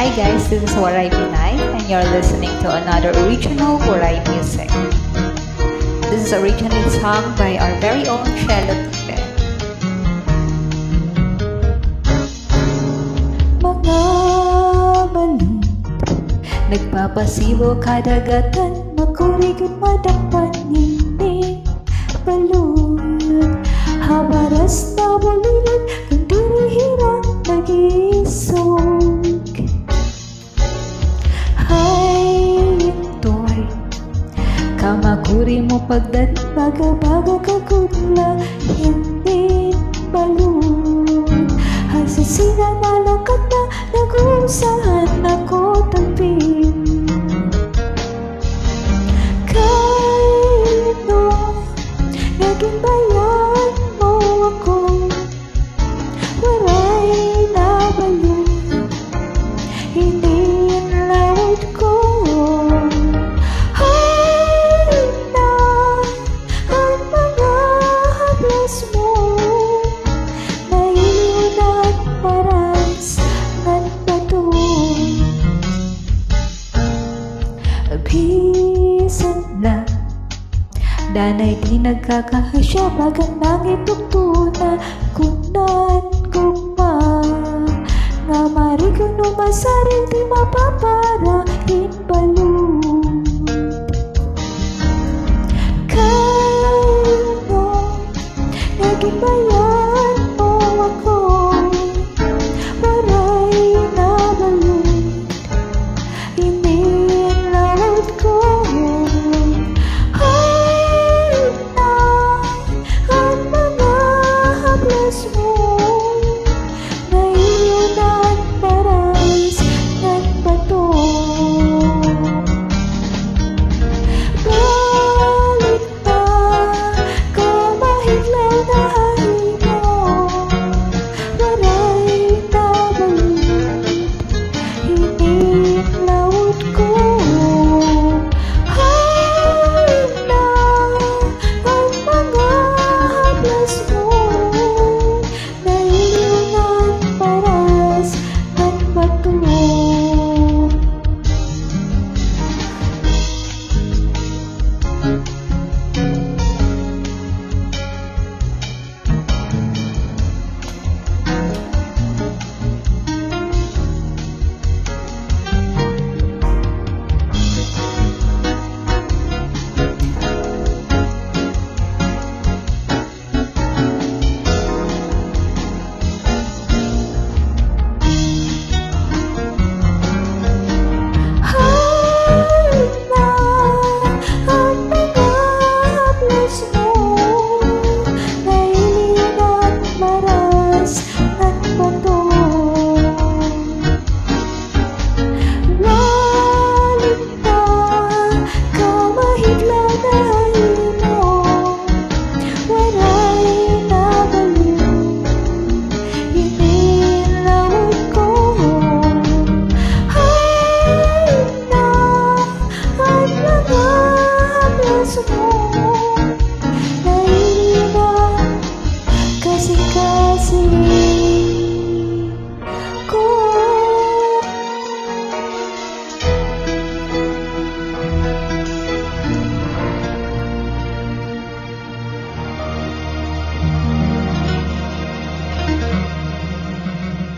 Hi guys, this is Waray Pinay and you're listening to another original Waray music. This is originally sung by our very own Shelo Tipe. Mga balon, nagpapasibo kadagatan, makurigod madakpan nini balon. Habaras na bulilit, kung dirihirang nag-isog. Kamakuri mo pagdan, baga-baga kagudla, hindi balon. Hasasina malakat na, nag-uusahan ako tabi. Kaino, naging bayan mo ako, waray na balon, hindi lawad ko. Bisan na danay di nagkakahasya, bagang nangitugtuna kunan guma nga marikong numasaring di mapaparahin balon. Kaino, naging bayan mo ako, waray na balon, hindi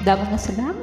Damo na sila.